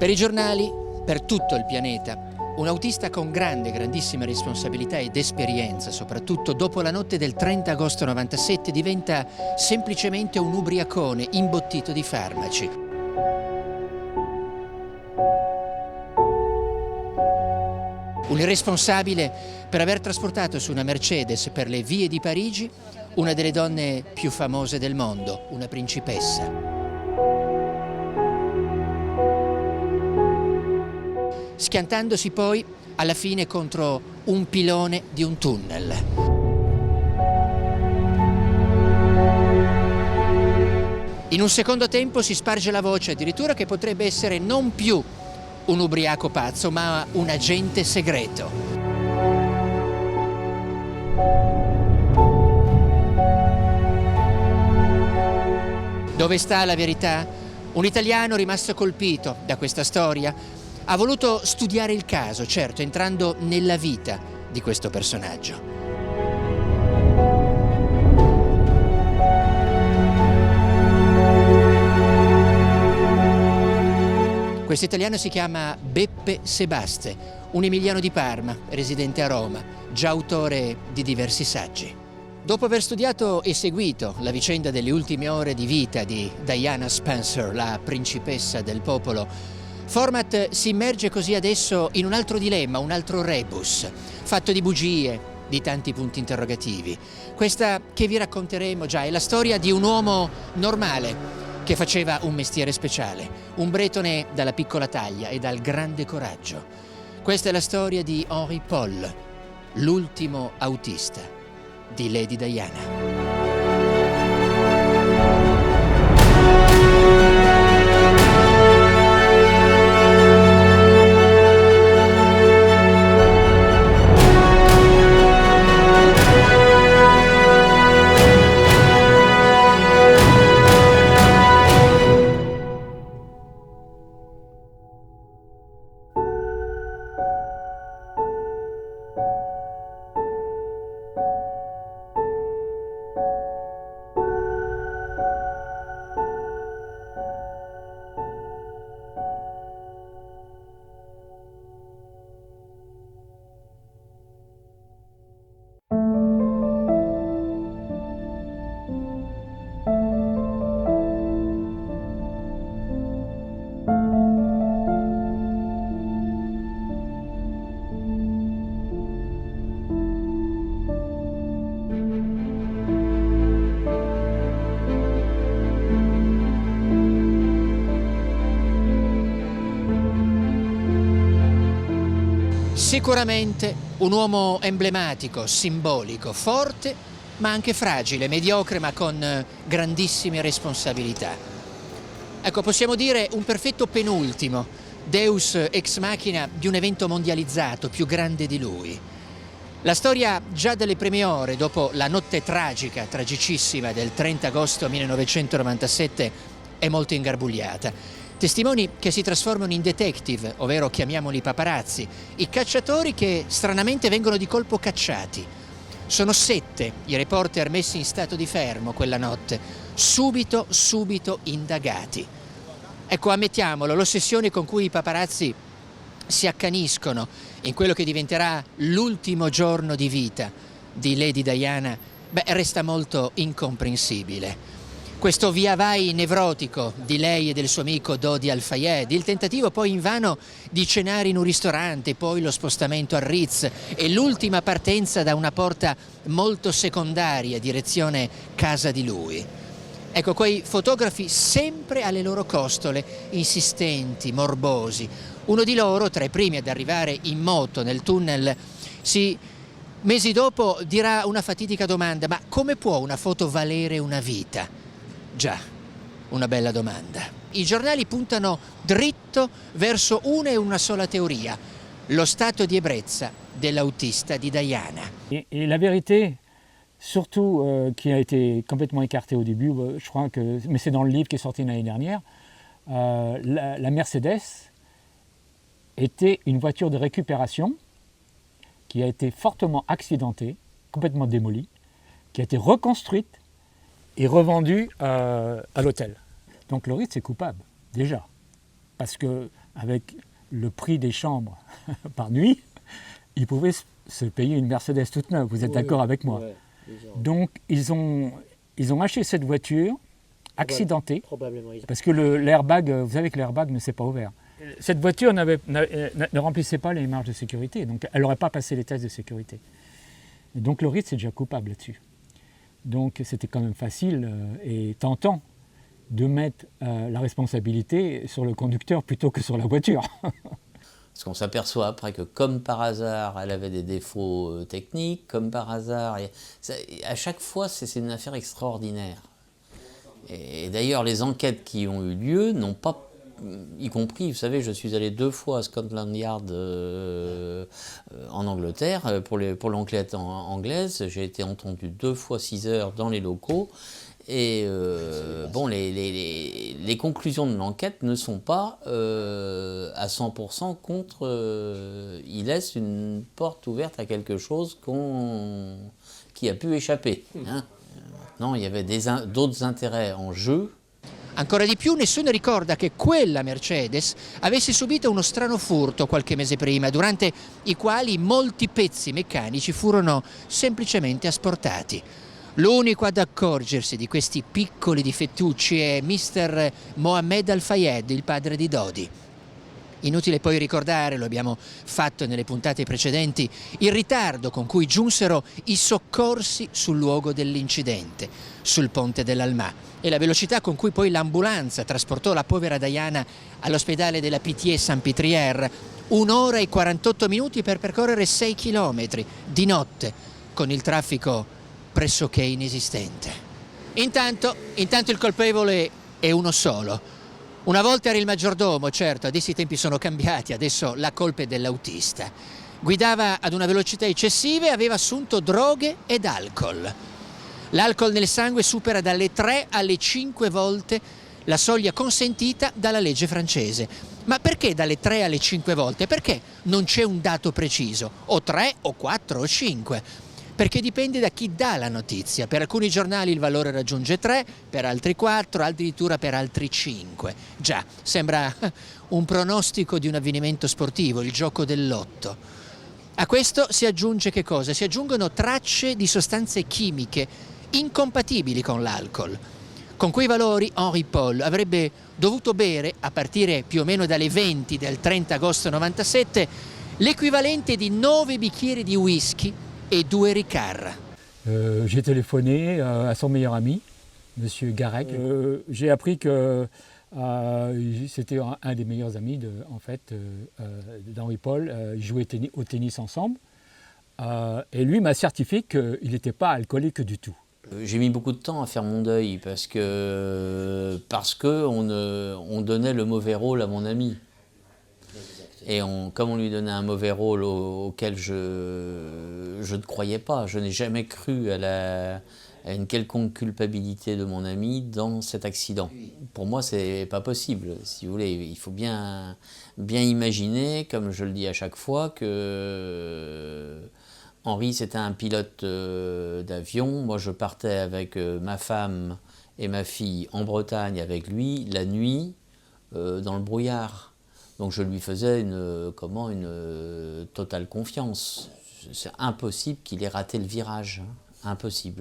Per i giornali, per tutto il pianeta, un autista con grandissima responsabilità ed esperienza, soprattutto dopo la notte del 30 agosto 97, diventa semplicemente un ubriacone imbottito di farmaci. Un irresponsabile per aver trasportato su una Mercedes per le vie di Parigi una delle donne più famose del mondo, una principessa. Schiantandosi poi alla fine contro un pilone di un tunnel. In un secondo tempo si sparge la voce addirittura che potrebbe essere non più un ubriaco pazzo, ma un agente segreto. Dove sta la verità? Un italiano rimasto colpito da questa storia ha voluto studiare il caso, certo, entrando nella vita di questo personaggio. Questo italiano si chiama Beppe Sebaste, un emiliano di Parma, residente a Roma, già autore di diversi saggi. Dopo aver studiato e seguito la vicenda delle ultime ore di vita di Diana Spencer, la principessa del popolo, Format si immerge così adesso in un altro dilemma, un altro rebus, fatto di bugie, di tanti punti interrogativi. Questa che vi racconteremo già è la storia di un uomo normale che faceva un mestiere speciale, un bretone dalla piccola taglia e dal grande coraggio. Questa è la storia di Henri Paul, l'ultimo autista di Lady Diana. Sicuramente un uomo emblematico, simbolico, forte, ma anche fragile, mediocre, ma con grandissime responsabilità. Ecco, possiamo dire un perfetto penultimo, deus ex machina di un evento mondializzato più grande di lui. La storia già dalle prime ore, dopo la notte tragica, tragicissima del 30 agosto 1997, è molto ingarbugliata. Testimoni che si trasformano in detective, ovvero chiamiamoli paparazzi, i cacciatori che stranamente vengono di colpo cacciati. Sono 7 i reporter messi in stato di fermo quella notte, subito indagati. Ecco, ammettiamolo, l'ossessione con cui i paparazzi si accaniscono in quello che diventerà l'ultimo giorno di vita di Lady Diana, resta molto incomprensibile. Questo via vai nevrotico di lei e del suo amico Dodi Al-Fayed, il tentativo poi invano di cenare in un ristorante, poi lo spostamento al Ritz e l'ultima partenza da una porta molto secondaria, direzione casa di lui. Ecco, quei fotografi sempre alle loro costole, insistenti, morbosi. Uno di loro, tra i primi ad arrivare in moto nel tunnel, mesi dopo dirà una fatidica domanda: ma come può una foto valere una vita? Già, una bella domanda. I giornali puntano dritto verso una e una sola teoria: lo stato di ebbrezza dell'autista di Diana. Et la vérité, surtout qui a été complètement écartée au début, je crois que, mais c'est dans le livre qui est sorti l'année dernière, la Mercedes était une voiture de récupération qui a été fortement accidentée, complètement démolie, qui a été reconstruite et revendue à l'hôtel. Donc le Ritz est coupable, déjà, parce qu'avec le prix des chambres par nuit, ils pouvaient se payer une Mercedes toute neuve, vous êtes d'accord avec moi? Donc ils ont acheté cette voiture accidentée, parce que l'airbag, vous savez que l'airbag ne s'est pas ouvert. Cette voiture ne remplissait pas les marges de sécurité, donc elle n'aurait pas passé les tests de sécurité. Et donc le Ritz est déjà coupable là-dessus. Donc c'était quand même facile et tentant de mettre la responsabilité sur le conducteur plutôt que sur la voiture. Parce qu'on s'aperçoit après que, comme par hasard, elle avait des défauts techniques, comme par hasard, à chaque fois, c'est une affaire extraordinaire. Et d'ailleurs, les enquêtes qui ont eu lieu n'ont pas, y compris, vous savez, je suis allé 2 fois à Scotland Yard en Angleterre pour l'enquête anglaise. J'ai été entendu 2 fois 6 heures dans les locaux. Et bon, les conclusions de l'enquête ne sont pas à 100% contre. Il laisse une porte ouverte à quelque chose qui a pu échapper. Hein. Non, il y avait d'autres intérêts en jeu. Ancora di più, nessuno ricorda che quella Mercedes avesse subito uno strano furto qualche mese prima, durante i quali molti pezzi meccanici furono semplicemente asportati. L'unico ad accorgersi di questi piccoli difettucci è Mr. Mohammed Al-Fayed, il padre di Dodi. Inutile poi ricordare, lo abbiamo fatto nelle puntate precedenti, il ritardo con cui giunsero i soccorsi sul luogo dell'incidente, sul ponte dell'Alma, e la velocità con cui poi l'ambulanza trasportò la povera Diana all'ospedale della Pitié-Saint-Pétrière, 1 ora e 48 minuti per percorrere 6 chilometri, di notte, con il traffico pressoché inesistente. Intanto il colpevole è uno solo. Una volta era il maggiordomo, certo, adesso i tempi sono cambiati, adesso la colpa è dell'autista. Guidava ad una velocità eccessiva e aveva assunto droghe ed alcol. L'alcol nel sangue supera dalle 3 alle 5 volte la soglia consentita dalla legge francese. Ma perché dalle 3 alle 5 volte? Perché non c'è un dato preciso, o 3 o 4 o 5. Perché dipende da chi dà la notizia. Per alcuni giornali il valore raggiunge 3, per altri 4, addirittura per altri 5. Già, sembra un pronostico di un avvenimento sportivo, il gioco del lotto. A questo si aggiunge che cosa? Si aggiungono tracce di sostanze chimiche incompatibili con l'alcol. Con quei valori Henri Paul avrebbe dovuto bere, a partire più o meno dalle 20 del 30 agosto 97, l'equivalente di 9 bicchieri di whisky et 2 Ricard. J'ai téléphoné à son meilleur ami, M. Garec. J'ai appris que c'était un des meilleurs amis d'Henri Paul. Ils jouaient au tennis ensemble. Et lui m'a certifié qu'il n'était pas alcoolique du tout. J'ai mis beaucoup de temps à faire mon deuil parce que on donnait le mauvais rôle à mon ami. Et comme on lui donnait un mauvais rôle auquel je ne croyais pas, je n'ai jamais cru à une quelconque culpabilité de mon ami dans cet accident. Pour moi, c'est pas possible, si vous voulez. Il faut bien imaginer, comme je le dis à chaque fois, que Henri, c'était un pilote d'avion. Moi, je partais avec ma femme et ma fille en Bretagne avec lui, la nuit, dans le brouillard. Donc je lui faisais une totale confiance. C'est impossible qu'il ait raté le virage. Impossible.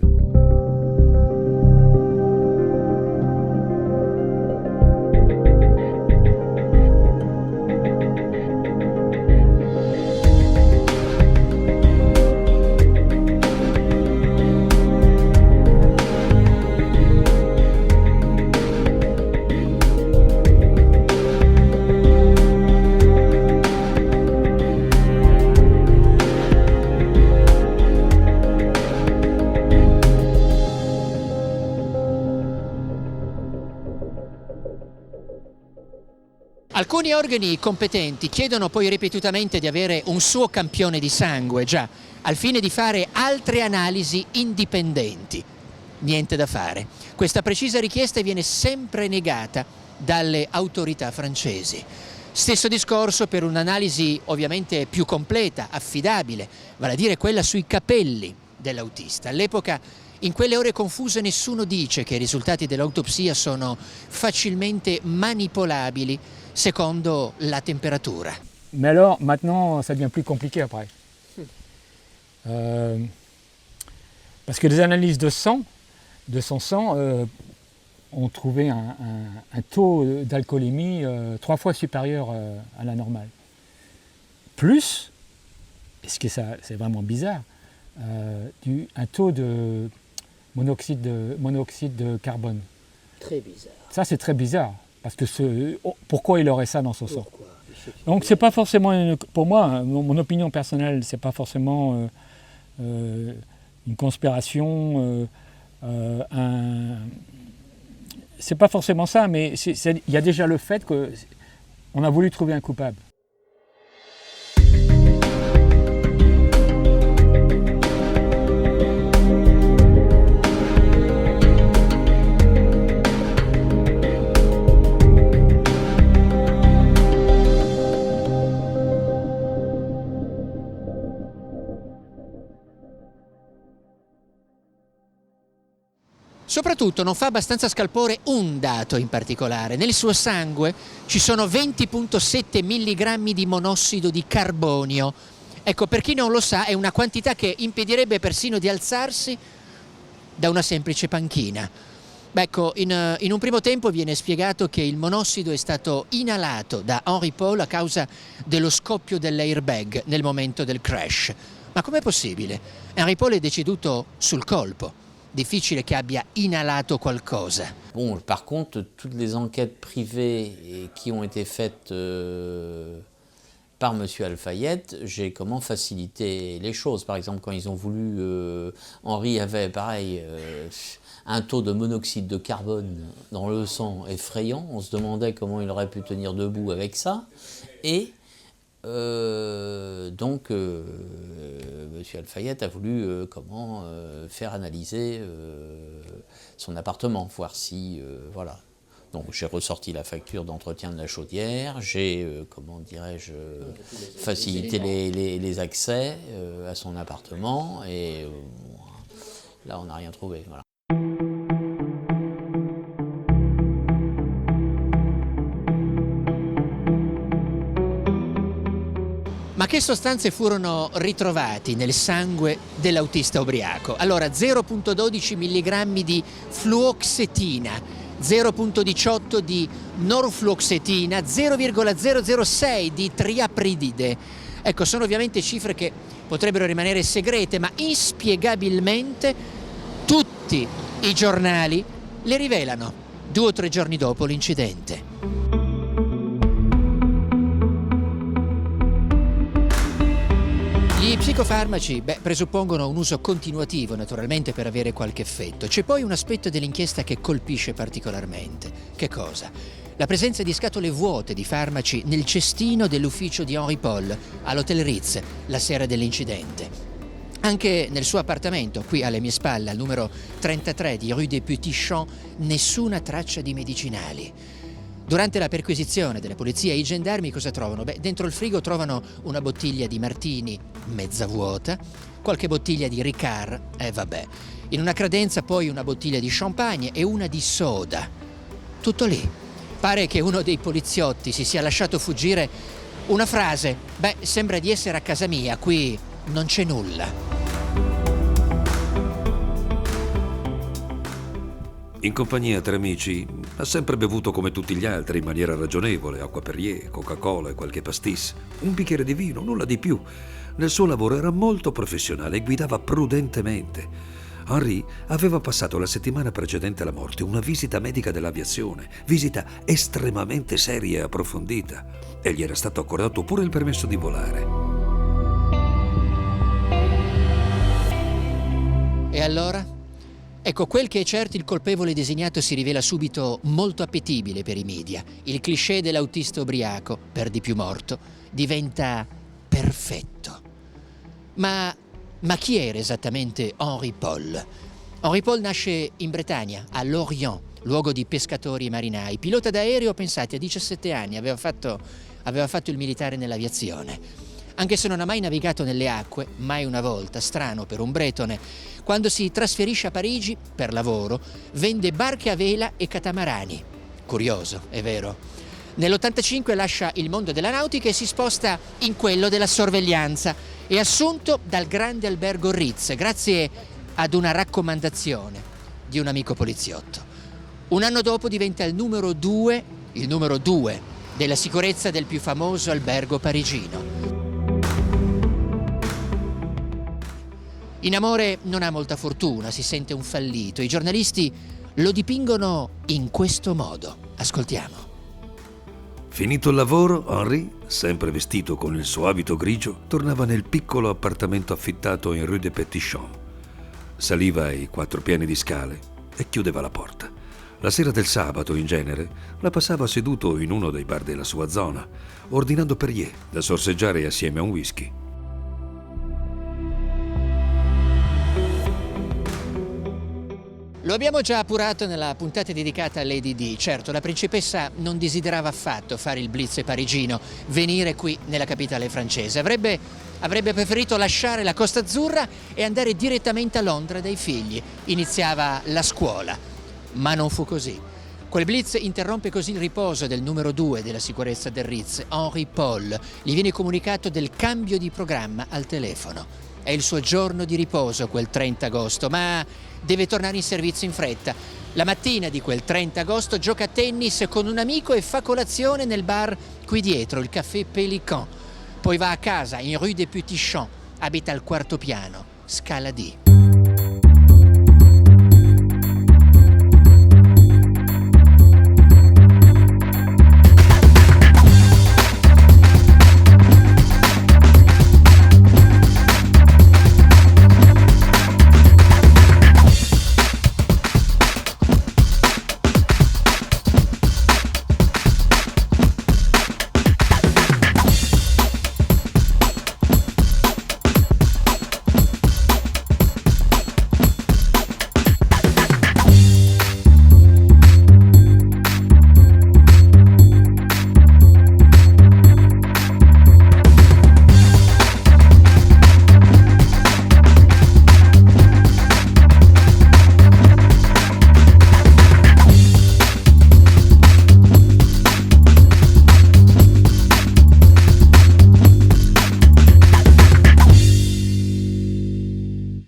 Alcuni organi competenti chiedono poi ripetutamente di avere un suo campione di sangue, già, al fine di fare altre analisi indipendenti. Niente da fare. Questa precisa richiesta viene sempre negata dalle autorità francesi. Stesso discorso per un'analisi ovviamente più completa, affidabile, vale a dire quella sui capelli dell'autista. All'epoca, in quelle ore confuse, nessuno dice che i risultati dell'autopsia sono facilmente manipolabili secondo la temperatura. Mais alors, maintenant, ça devient plus compliqué après. Parce que les analyses de son sang, ont trouvé un taux d'alcoolémie 3 fois supérieur à la normale. Plus, et ce qui c'est vraiment bizarre, un taux de monoxyde de carbone. Très bizarre. Ça, c'est très bizarre, parce que pourquoi il aurait ça dans son sang? Donc, c'est pas forcément, pour moi, mon opinion personnelle, c'est pas forcément une conspiration, c'est pas forcément ça, mais il y a déjà le fait qu'on a voulu trouver un coupable. Soprattutto non fa abbastanza scalpore un dato in particolare. Nel suo sangue ci sono 20,7 mg di monossido di carbonio. Ecco, per chi non lo sa, è una quantità che impedirebbe persino di alzarsi da una semplice panchina. Beh, ecco, in un primo tempo viene spiegato che il monossido è stato inalato da Henri Paul a causa dello scoppio dell'airbag nel momento del crash. Ma com'è possibile? Henri Paul è deceduto sul colpo. Difficile che abbia inalato qualcosa. Bon, par contre, toutes les enquêtes privées qui ont été faites par M. Al-Fayed, j'ai comment facilité les choses. Par exemple, quand ils ont voulu, Henri avait pareil un taux de monoxyde de carbone dans le sang effrayant. On se demandait comment il aurait pu tenir debout avec ça. Et donc, M. Al-Fayed a voulu faire analyser son appartement, voir si, voilà. Donc j'ai ressorti la facture d'entretien de la chaudière, j'ai, comment dirais-je, facilité les accès à son appartement, et là on n'a rien trouvé, voilà. Ma che sostanze furono ritrovati nel sangue dell'autista ubriaco? Allora, 0,12 mg di fluoxetina, 0,18 di norfluoxetina, 0,006 di triapridide. Ecco, sono ovviamente cifre che potrebbero rimanere segrete, ma inspiegabilmente tutti i giornali le rivelano 2 o 3 giorni dopo l'incidente. Gli psicofarmaci, presuppongono un uso continuativo, naturalmente, per avere qualche effetto. C'è poi un aspetto dell'inchiesta che colpisce particolarmente. Che cosa? La presenza di scatole vuote di farmaci nel cestino dell'ufficio di Henri Paul all'Hotel Ritz la sera dell'incidente. Anche nel suo appartamento, qui alle mie spalle, al numero 33 di Rue des Petits Champs, nessuna traccia di medicinali. Durante la perquisizione delle polizie e i gendarmi cosa trovano? Dentro il frigo trovano una bottiglia di Martini mezza vuota, qualche bottiglia di Ricard, in una credenza poi una bottiglia di champagne e una di soda. Tutto lì. Pare che uno dei poliziotti si sia lasciato fuggire una frase: sembra di essere a casa mia, qui non c'è nulla. In compagnia tra amici ha sempre bevuto come tutti gli altri in maniera ragionevole, acqua Perrier, Coca-Cola e qualche pastis, un bicchiere di vino, nulla di più. Nel suo lavoro era molto professionale e guidava prudentemente. Henri aveva passato la settimana precedente alla morte una visita medica dell'aviazione, visita estremamente seria e approfondita, e gli era stato accordato pure il permesso di volare. E allora? Ecco, quel che è certo, il colpevole designato si rivela subito molto appetibile per i media. Il cliché dell'autista ubriaco, per di più morto, diventa perfetto. Ma chi era esattamente Henri Paul? Henri Paul nasce in Bretagna, a Lorient, luogo di pescatori e marinai. Pilota d'aereo, pensate, a 17 anni, aveva fatto il militare nell'aviazione. Anche se non ha mai navigato nelle acque, mai una volta, strano per un bretone, quando si trasferisce a Parigi per lavoro, vende barche a vela e catamarani. Curioso, è vero. Nell'85 lascia il mondo della nautica e si sposta in quello della sorveglianza. È assunto dal grande albergo Ritz, grazie ad una raccomandazione di un amico poliziotto. Un anno dopo diventa il numero 2 della sicurezza del più famoso albergo parigino. In amore non ha molta fortuna, si sente un fallito. I giornalisti lo dipingono in questo modo. Ascoltiamo. Finito il lavoro, Henri, sempre vestito con il suo abito grigio, tornava nel piccolo appartamento affittato in Rue de Petit-Champ. Saliva i 4 piani di scale e chiudeva la porta. La sera del sabato, in genere, la passava seduto in uno dei bar della sua zona, ordinando Perrier da sorseggiare assieme a un whisky. Lo abbiamo già appurato nella puntata dedicata a Lady Di. Certo, la principessa non desiderava affatto fare il blitz parigino, venire qui nella capitale francese. Avrebbe preferito lasciare la Costa Azzurra e andare direttamente a Londra dai figli. Iniziava la scuola, ma non fu così. Quel blitz interrompe così il riposo del numero 2 della sicurezza del Ritz, Henri Paul. Gli viene comunicato del cambio di programma al telefono. È il suo giorno di riposo quel 30 agosto, ma deve tornare in servizio in fretta. La mattina di quel 30 agosto gioca a tennis con un amico e fa colazione nel bar qui dietro, il Café Pélican. Poi va a casa in Rue des Petits-Champs, abita al 4º piano, scala D.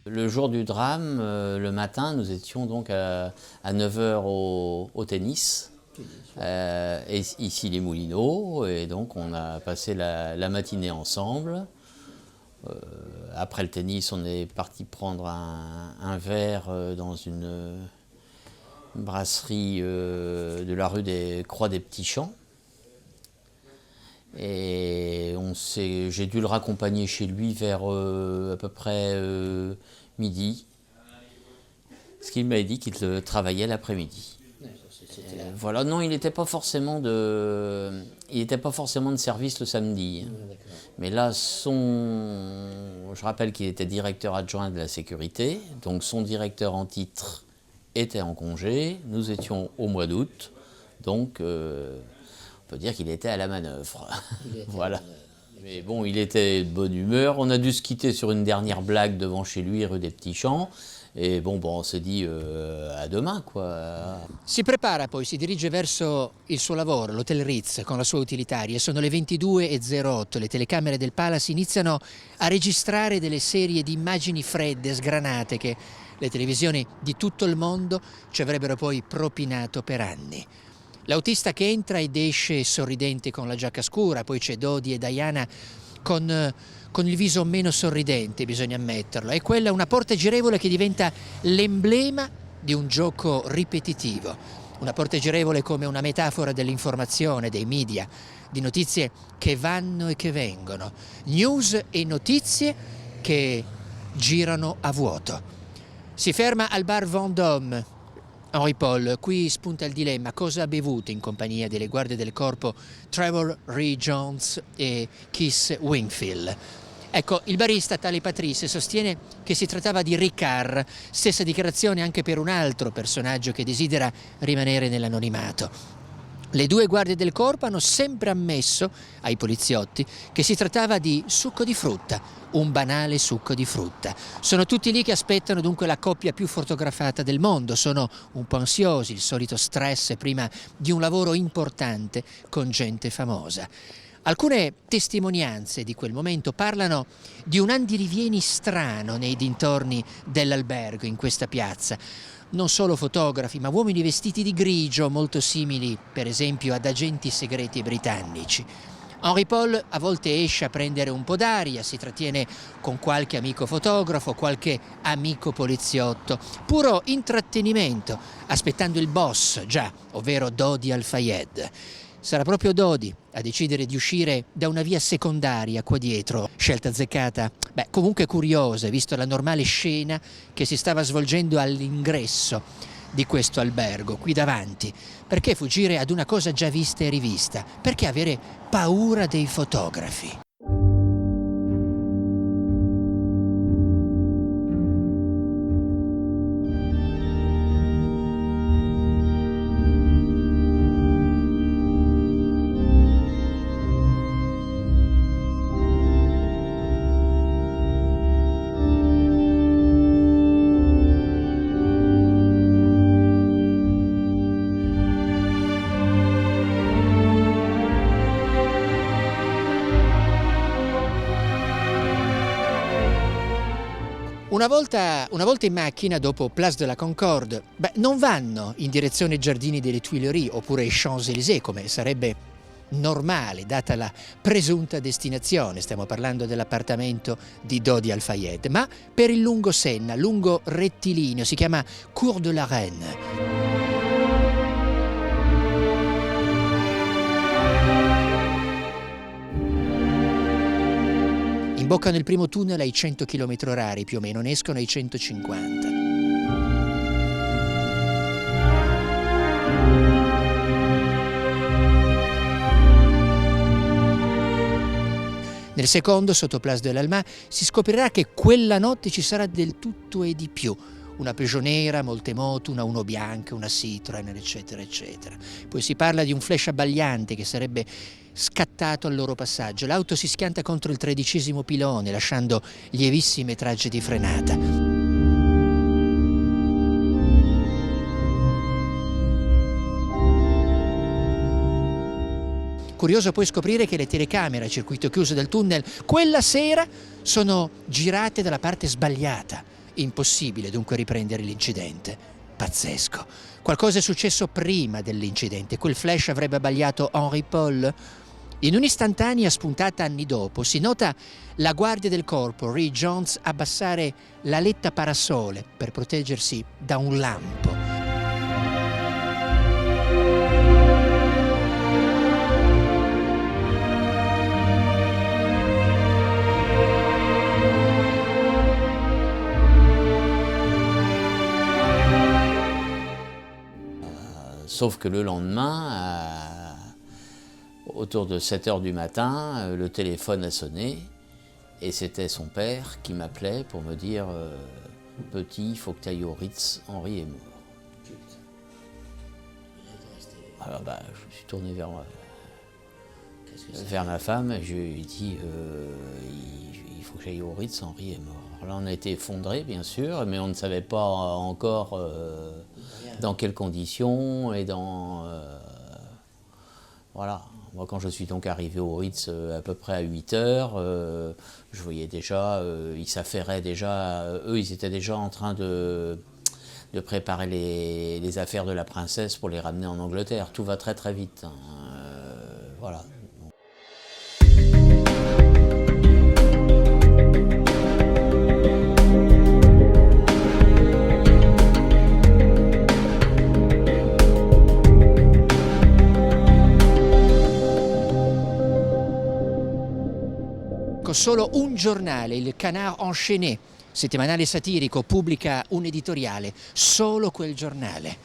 Le jour du drame, le matin, nous étions donc à 9h au tennis, et ici les Moulineaux, et donc on a passé la matinée ensemble. Après le tennis, on est parti prendre un verre dans une brasserie de la rue des Croix des Petits Champs. Et j'ai dû le raccompagner chez lui vers à peu près midi, parce qu'il m'avait dit qu'il travaillait l'après-midi. Voilà, non, il n'était pas forcément de service le samedi. Mais là, je rappelle qu'il était directeur adjoint de la sécurité, donc son directeur en titre était en congé, nous étions au mois d'août, donc on peut dire qu'il était à la manœuvre. Voilà. Mais bon, il était de bonne humeur. On a dû se quitter sur une dernière blague devant chez lui, rue des Petits Champs. E on si dit a demain, quoi. Si prepara poi, si dirige verso il suo lavoro, l'Hotel Ritz, con la sua utilitaria. Sono le 22:08, le telecamere del Palace iniziano a registrare delle serie di immagini fredde, sgranate, che le televisioni di tutto il mondo ci avrebbero poi propinato per anni. L'autista che entra ed esce sorridente con la giacca scura, poi c'è Dodi e Diana con il viso meno sorridente, bisogna ammetterlo. È quella una porta girevole che diventa l'emblema di un gioco ripetitivo. Una porta girevole come una metafora dell'informazione, dei media, di notizie che vanno e che vengono. News e notizie che girano a vuoto. Si ferma al bar Vendôme. Henri Paul, qui spunta il dilemma: cosa ha bevuto in compagnia delle guardie del corpo Trevor Ree Jones e Keith Wingfield? Ecco, il barista, tale Patrice, sostiene che si trattava di Ricard, stessa dichiarazione anche per un altro personaggio che desidera rimanere nell'anonimato. Le due guardie del corpo hanno sempre ammesso ai poliziotti che si trattava di succo di frutta, un banale succo di frutta. Sono tutti lì che aspettano dunque la coppia più fotografata del mondo, sono un po' ansiosi, il solito stress prima di un lavoro importante con gente famosa. Alcune testimonianze di quel momento parlano di un andirivieni strano nei dintorni dell'albergo in questa piazza. Non solo fotografi, ma uomini vestiti di grigio, molto simili per esempio ad agenti segreti britannici. Henri Paul a volte esce a prendere un po' d'aria, si trattiene con qualche amico fotografo, qualche amico poliziotto, puro intrattenimento, aspettando il boss, già, ovvero Dodi Al-Fayed. Sarà proprio Dodi a decidere di uscire da una via secondaria qua dietro. Scelta azzeccata? Beh, comunque curiosa, visto la normale scena che si stava svolgendo all'ingresso di questo albergo, qui davanti. Perché fuggire ad una cosa già vista e rivista? Perché avere paura dei fotografi? Una volta in macchina, dopo Place de la Concorde, non vanno in direzione Giardini delle Tuileries oppure Champs-Élysées, come sarebbe normale, data la presunta destinazione, stiamo parlando dell'appartamento di Dodi Al-Fayed, ma per il lungo Senna, lungo rettilineo, si chiama Cours de la Reine. Imboccano il primo tunnel ai 100 km/h più o meno, ne escono ai 150. Nel secondo, sotto Place de l'Alma, si scoprirà che quella notte ci sarà del tutto e di più. Una Peugeot nera, molte moto, una Uno bianca, una Citroën, eccetera, eccetera. Poi si parla di un flash abbagliante che sarebbe scattato al loro passaggio. L'auto si schianta contro il 13° pilone, lasciando lievissime tracce di frenata. Curioso poi scoprire che le telecamere a circuito chiuso del tunnel quella sera sono girate dalla parte sbagliata. Impossibile dunque riprendere l'incidente. Pazzesco. Qualcosa è successo prima dell'incidente. Quel flash avrebbe abbagliato Henri Paul. In un'istantanea spuntata anni dopo si nota la guardia del corpo, Ree Jones, abbassare l'aletta parasole per proteggersi da un lampo. Sauf que le lendemain, autour de 7 heures du matin, le téléphone a sonné et c'était son père qui m'appelait pour me dire Petit, il faut que tu ailles au Ritz, Henri est mort. Alors je me suis tourné vers ma femme et je lui ai dit il faut que j'aille au Ritz, Henri est mort. Alors là on a été effondrés bien sûr, mais on ne savait pas encore dans quelles conditions et dans... voilà. Moi, quand je suis donc arrivé au Ritz à peu près à 8 heures, je voyais déjà, ils s'affairaient déjà, eux, ils étaient déjà en train de préparer les affaires de la princesse pour les ramener en Angleterre. Tout va très très vite. Hein. Voilà. Solo un giornale, il Canard Enchaîné, settimanale satirico, pubblica un editoriale, solo quel giornale.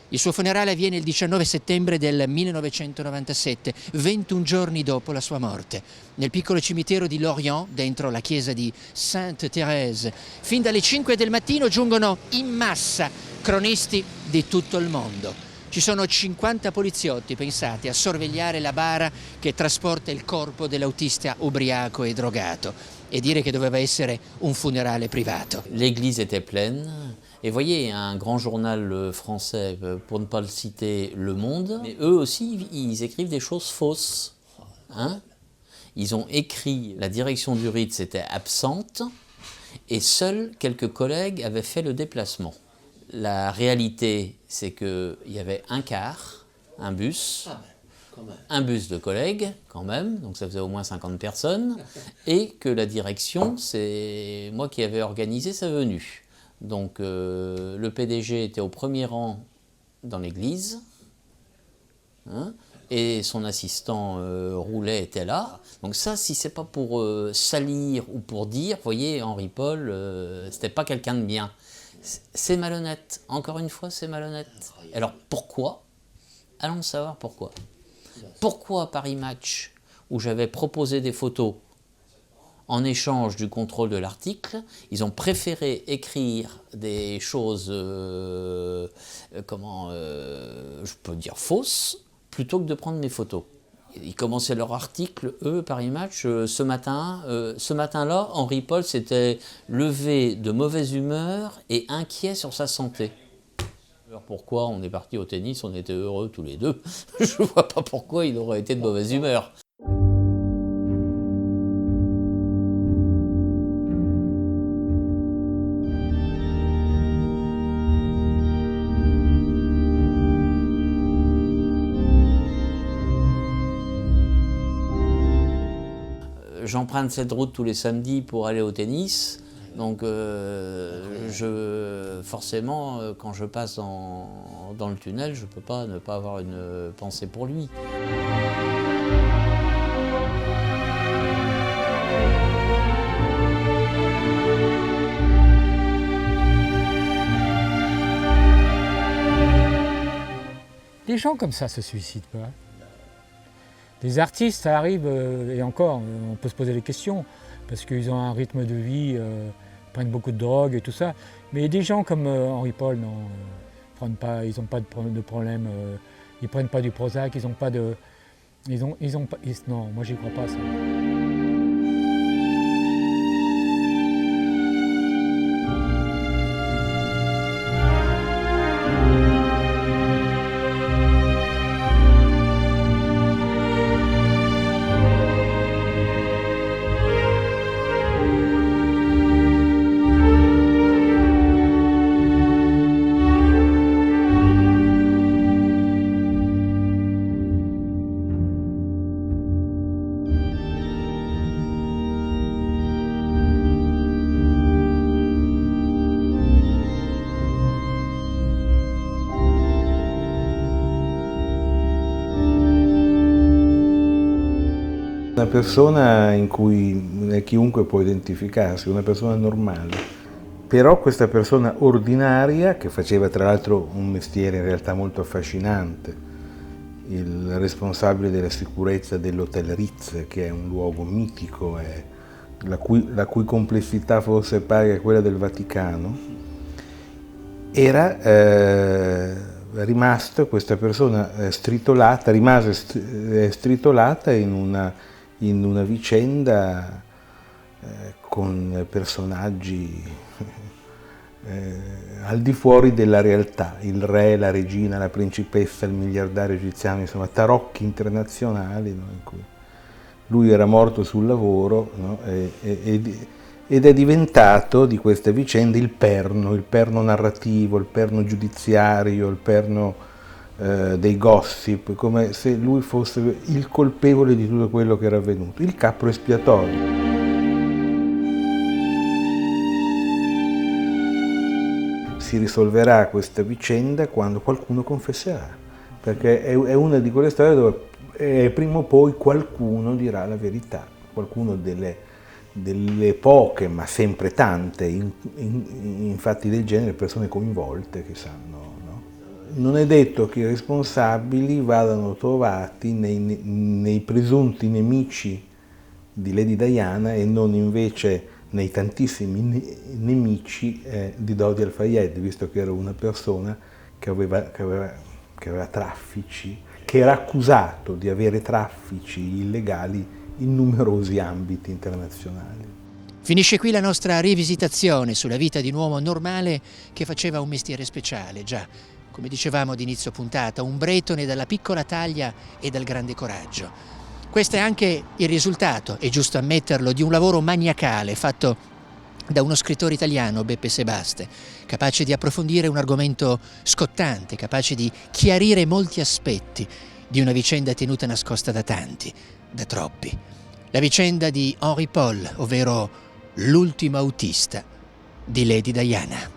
Il suo funerale avviene il 19 settembre del 1997, 21 giorni dopo la sua morte, nel piccolo cimitero di Lorient, dentro la chiesa di Sainte-Thérèse. Fin dalle 5 del mattino giungono in massa cronisti di tutto il mondo. Ci sono 50 poliziotti, pensate, a sorvegliare la bara che trasporta il corpo dell'autista ubriaco e drogato, e dire che doveva essere un funerale privato. L'église était pleine. Et voyez, un grand journal français, pour ne pas le citer, Le Monde, mais eux aussi, ils écrivent des choses fausses. Hein? Ils ont écrit, la direction du Ritz était absente, et seuls quelques collègues avaient fait le déplacement. La réalité, c'est qu'il y avait un car, un bus de collègues, quand même, donc ça faisait au moins 50 personnes, et que la direction, c'est moi qui avais organisé sa venue. Donc le PDG était au premier rang dans l'église, hein, et son assistant Roulet était là. Donc ça, si c'est pas pour salir ou pour dire, vous voyez, Henri Paul, c'était pas quelqu'un de bien. C'est malhonnête, encore une fois, c'est malhonnête. Alors pourquoi? Allons savoir pourquoi. Pourquoi Paris Match, où j'avais proposé des photos, en échange du contrôle de l'article, ils ont préféré écrire des choses, je peux dire fausses, plutôt que de prendre mes photos. Ils commençaient leur article, eux, Paris Match, ce matin-là, Henri Paul s'était levé de mauvaise humeur et inquiet sur sa santé. Alors pourquoi on est parti au tennis, on était heureux tous les deux. Je ne vois pas pourquoi il aurait été de mauvaise humeur. J'emprunte cette route tous les samedis pour aller au tennis, donc forcément, quand je passe dans le tunnel, je ne peux pas ne pas avoir une pensée pour lui. Des gens comme ça se suicident pas. Des artistes, ça arrive, et encore, on peut se poser des questions, parce qu'ils ont un rythme de vie, ils prennent beaucoup de drogue et tout ça. Mais des gens comme Henri Paul, non, ils n'ont pas de problème, ils ne prennent pas du Prozac, ils n'ont pas de... non, moi j'y crois pas, ça. Una persona in cui chiunque può identificarsi, una persona normale. Però questa persona ordinaria, che faceva tra l'altro un mestiere in realtà molto affascinante, il responsabile della sicurezza dell'Hotel Ritz, che è un luogo mitico, la cui complessità forse è pari a quella del Vaticano, questa persona rimase stritolata in una vicenda con personaggi al di fuori della realtà, il re, la regina, la principessa, il miliardario egiziano, insomma tarocchi internazionali, no? In cui lui era morto sul lavoro, no? Ed è diventato di queste vicende il perno narrativo, il perno giudiziario, il perno dei gossip, come se lui fosse il colpevole di tutto quello che era avvenuto, il capro espiatorio. Si risolverà questa vicenda quando qualcuno confesserà, perché è una di quelle storie dove prima o poi qualcuno dirà la verità, qualcuno delle poche, ma sempre tante, in fatti del genere, persone coinvolte che sanno. No? Non è detto che i responsabili vadano trovati nei presunti nemici di Lady Diana e non invece nei tantissimi nemici di Dodi Al-Fayed, visto che era una persona che aveva traffici, che era accusato di avere traffici illegali in numerosi ambiti internazionali. Finisce qui la nostra rivisitazione sulla vita di un uomo normale che faceva un mestiere speciale, già, come dicevamo ad inizio puntata, un bretone dalla piccola taglia e dal grande coraggio. Questo è anche il risultato, è giusto ammetterlo, di un lavoro maniacale fatto da uno scrittore italiano, Beppe Sebaste, capace di approfondire un argomento scottante, capace di chiarire molti aspetti di una vicenda tenuta nascosta da tanti, da troppi. La vicenda di Henri Paul, ovvero l'ultimo autista di Lady Diana.